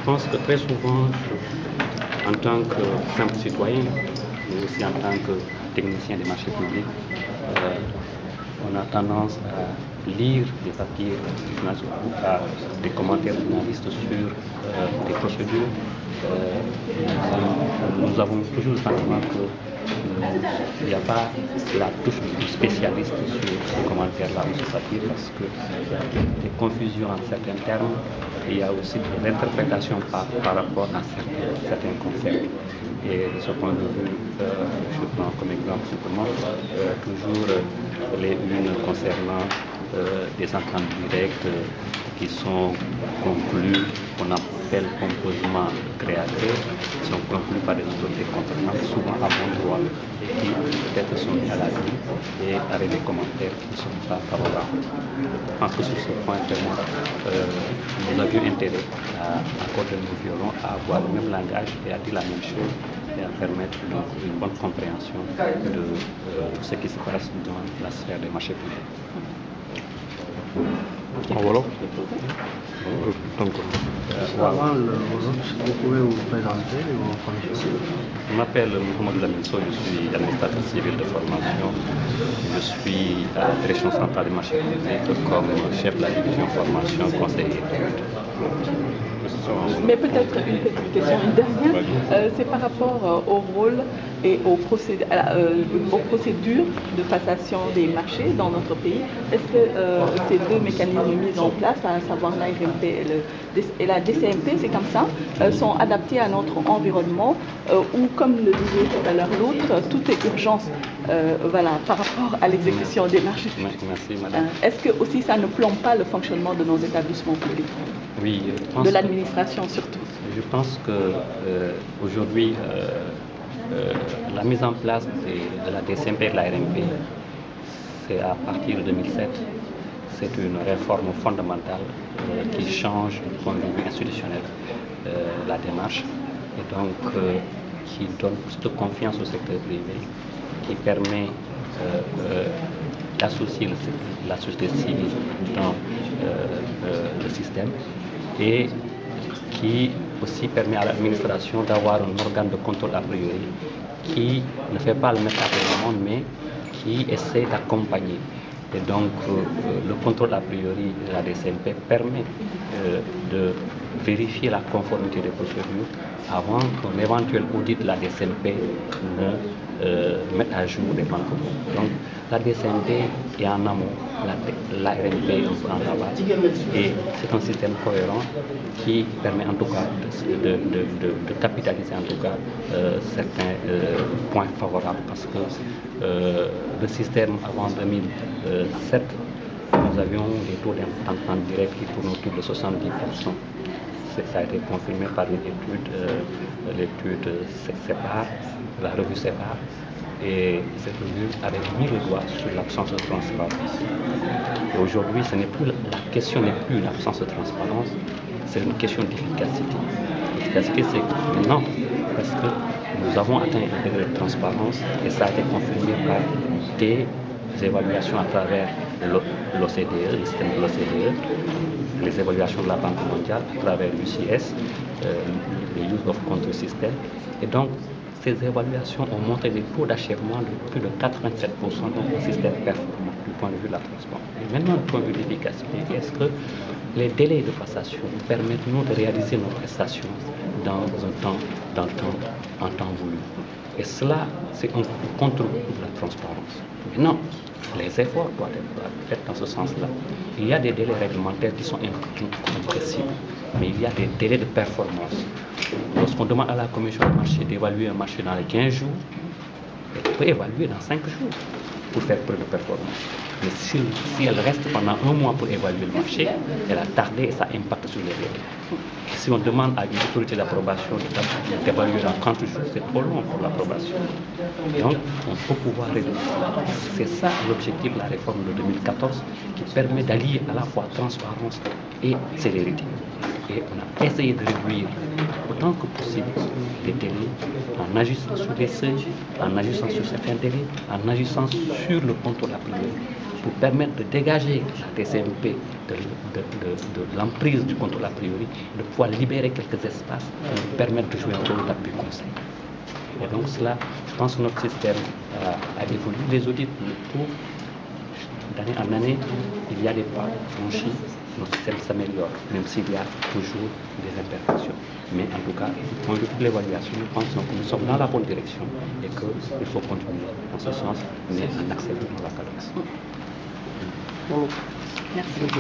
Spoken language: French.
pense que très souvent, en tant que simple citoyen, mais aussi en tant que technicien des marchés publics, on a tendance à lire des papiers ou à des commentaires journalistes sur des procédures. Nous avons toujours le sentiment qu'il n'y a pas la touche du spécialiste sur ce commentaire-là ou ce papier parce qu'il y a des confusions en certains termes et il y a aussi de l'interprétation par rapport à certains concepts. Et de ce point de vue, je prends comme exemple simplement toujours les unes concernant des ententes directes qui sont conclues, qu'on appelle pompeusement créateurs, qui sont conclues par des autorités compétentes, souvent à bon droit, et qui peut-être sont mis à la vue et avec des commentaires qui ne sont pas favorables. Je pense que sur ce point, vraiment, nous avions intérêt à accorder nos violons, à avoir le même langage et à dire la même chose et à permettre donc une bonne compréhension de ce qui se passe dans la sphère des marchés publics. Voilà. Avant vos autres, vous pouvez vous présenter et vos fonctions. Je m'appelle Mohamed Lamine Sow, je suis administrateur civil de formation. Je suis à la direction centrale des marchés publics comme chef de la division formation, conseiller. Mais peut-être une petite question, une dernière, c'est par rapport au rôle et aux procédures de passation des marchés dans notre pays. Est-ce que ces deux mécanismes mis en place, à savoir l'ARMP et la DCMP, c'est comme ça, sont adaptés à notre environnement ou, comme le disait tout à l'heure l'autre, tout est urgence par rapport à l'exécution des marchés. Merci, madame. Est-ce que aussi ça ne plombe pas le fonctionnement de nos établissements publics? Oui, de l'administration surtout. Je pense que aujourd'hui, la mise en place de la DCMP et de la RMP, c'est à partir de 2007. C'est une réforme fondamentale qui change du point de vue institutionnel la démarche et donc qui donne plus de confiance au secteur privé, qui permet d'associer la société civile dans le système et qui aussi permet à l'administration d'avoir un organe de contrôle a priori qui ne fait pas le même à tout le monde, mais qui essaie d'accompagner. Et donc, le contrôle a priori de la DCMP permet de vérifier la conformité des procédures avant qu'un éventuel audit de la DCMP ne mette à jour des manquements. Donc, la DCMP est en amont, l'ARMP est en aval, et c'est un système cohérent qui permet en tout cas de capitaliser en tout cas certains points favorables parce que le système avant 2007, nous avions des taux d'entente direct qui tournent autour de 70%. Ça a été confirmé par une étude, l'étude CEPAR, la revue CEPAR, et cette revue avait mis le doigt sur l'absence de transparence. Et aujourd'hui, la question n'est plus l'absence de transparence, c'est une question d'efficacité. L'efficacité, c'est maintenant, parce que nous avons atteint un degré de transparence et ça a été confirmé par des évaluations à travers l'OCDE, le système de l'OCDE, les évaluations de la Banque mondiale à travers l'UCS, le Youth of Country System. Et donc, ces évaluations ont montré des taux d'achèvement de plus de 87%, donc un système performant du point de vue de la transparence. Et maintenant, du point de vue de l'efficacité, est-ce que les délais de passation permettent nous de réaliser nos prestations en temps voulu? Et cela, c'est un contre de la transparence. Maintenant, les efforts doivent être faits dans ce sens-là. Il y a des délais réglementaires qui sont incompressibles, mais il y a des délais de performance. Lorsqu'on demande à la commission de marché d'évaluer un marché dans les 15 jours, elle peut évaluer dans 5 jours pour faire preuve de performance. Mais si elle reste pendant un mois pour évaluer le marché, elle a tardé et ça impacte sur les délais. Si on demande à une autorité d'approbation d'évaluer dans 30 jours, c'est trop long pour l'approbation. Donc, on peut pouvoir réduire cela. C'est ça l'objectif de la réforme de 2014 qui permet d'allier à la fois transparence et célérité. Et on a essayé de réduire autant que possible les délais en agissant sur les seuils, en agissant sur certains délais, en agissant sur le contrôle a priori. pour permettre de dégager la TCMP de l'emprise du contrôle a priori, de pouvoir libérer quelques espaces pour nous permettre de jouer un rôle d'appui conseil. Et donc cela, je pense que notre système a évolué. Les audits le prouvent. D'année en année, il y a des pas franchis, notre système s'améliore, même s'il y a toujours des imperfections. Mais en tout cas, du point de vue de l'évaluation, nous pensons que nous sommes dans la bonne direction et qu'il faut continuer en ce sens, mais en accélérant la cadence. Merci.